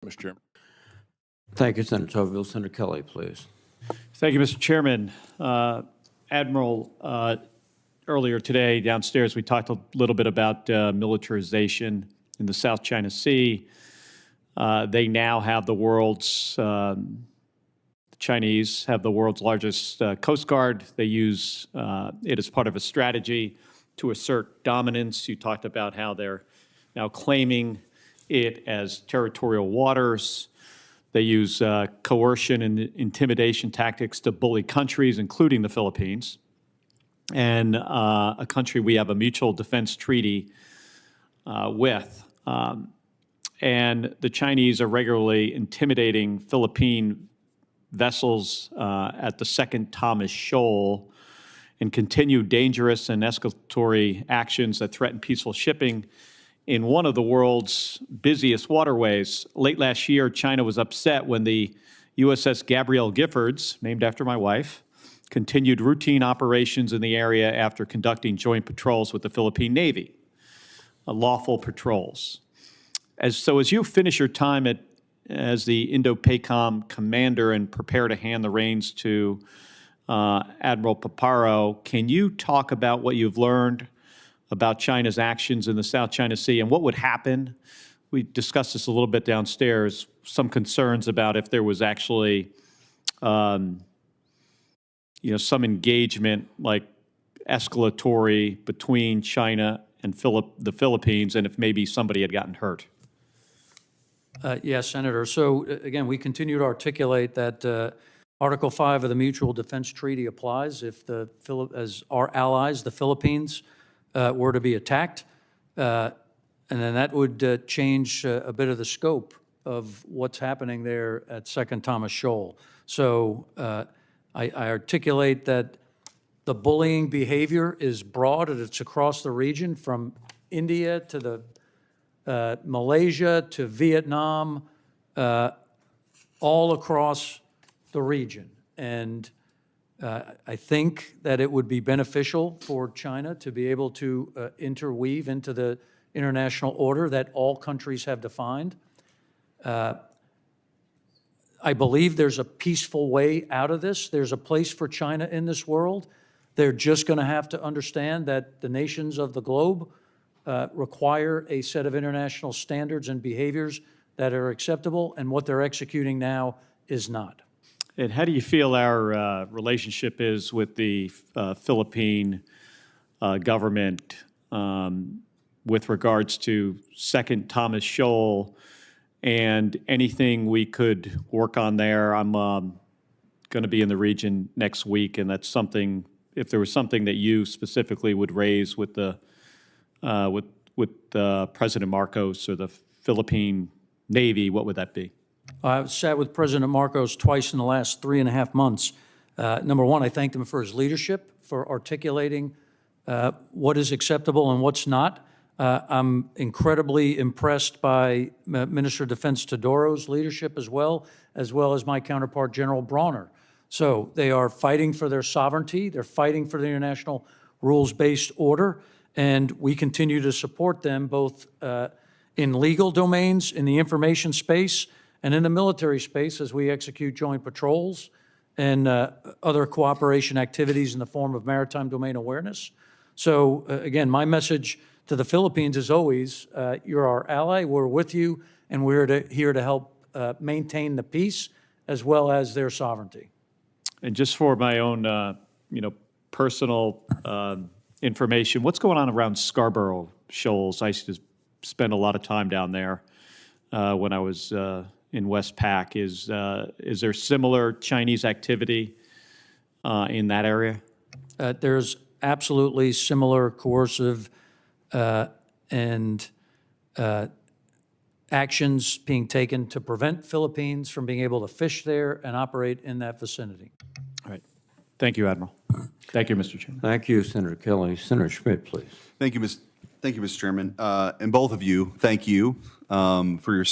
Mr. Chairman. Thank you, Senator Tocqueville. Senator Kelly, please. Thank you, Mr. Chairman. Admiral, earlier today downstairs, we talked a little bit about militarization in the South China Sea. They now have the world's, the Chinese have the world's largest Coast Guard. They use it as part of a strategy to assert dominance. You talked about how they're now claiming it as territorial waters. They use coercion and intimidation tactics to bully countries, including the Philippines, and a country we have a mutual defense treaty with. And the Chinese are regularly intimidating Philippine vessels at the Second Thomas Shoal and continue dangerous and escalatory actions that threaten peaceful shipping in one of the world's busiest waterways. Late last year, China was upset when the USS Gabrielle Giffords, named after my wife, continued routine operations in the area after conducting joint patrols with the Philippine Navy, lawful patrols. As you finish your time as the Indo-PACOM commander and prepare to hand the reins to Admiral Paparo, can you talk about what you've learned about China's actions in the South China Sea and what would happen? We discussed this a little bit downstairs, some concerns about if there was actually, some engagement like escalatory between China and the Philippines, and if maybe somebody had gotten hurt. Yes, Senator. So again, we continue to articulate that Article 5 of the Mutual Defense Treaty applies if as our allies, the Philippines, were to be attacked, and then that would change a bit of the scope of what's happening there at Second Thomas Shoal. So I articulate that the bullying behavior is broad and it's across the region, from India to the Malaysia to Vietnam, all across the region. And I think that it would be beneficial for China to be able to interweave into the international order that all countries have defined. I believe there's a peaceful way out of this. There's a place for China in this world. They're just going to have to understand that the nations of the globe require a set of international standards and behaviors that are acceptable, and what they're executing now is not. And how do you feel our relationship is with the Philippine government with regards to Second Thomas Shoal and anything we could work on there? I'm going to be in the region next week, and that's something, if there was something that you specifically would raise with the President Marcos or the Philippine Navy, what would that be? I've sat with President Marcos twice in the last 3.5 months. Number one, I thanked him for his leadership, for articulating what is acceptable and what's not. I'm incredibly impressed by Minister of Defense Todoro's leadership as well as my counterpart, General Brawner. So they are fighting for their sovereignty. They're fighting for the international rules-based order, and we continue to support them both in legal domains, in the information space, and in the military space as we execute joint patrols and other cooperation activities in the form of maritime domain awareness. So again, my message to the Philippines is always, you're our ally, we're with you, and we're here to help maintain the peace as well as their sovereignty. And just for my own, personal information, what's going on around Scarborough Shoals? I used to spend a lot of time down there when I was in Westpac. Is there similar Chinese activity in that area? There's absolutely similar coercive and actions being taken to prevent Philippines from being able to fish there and operate in that vicinity. All right. Thank you, Admiral. Thank you, Mr. Chairman. Thank you, Senator Kelly. Senator Schmidt, please. Thank you, Mr. Chairman. And both of you, thank you for your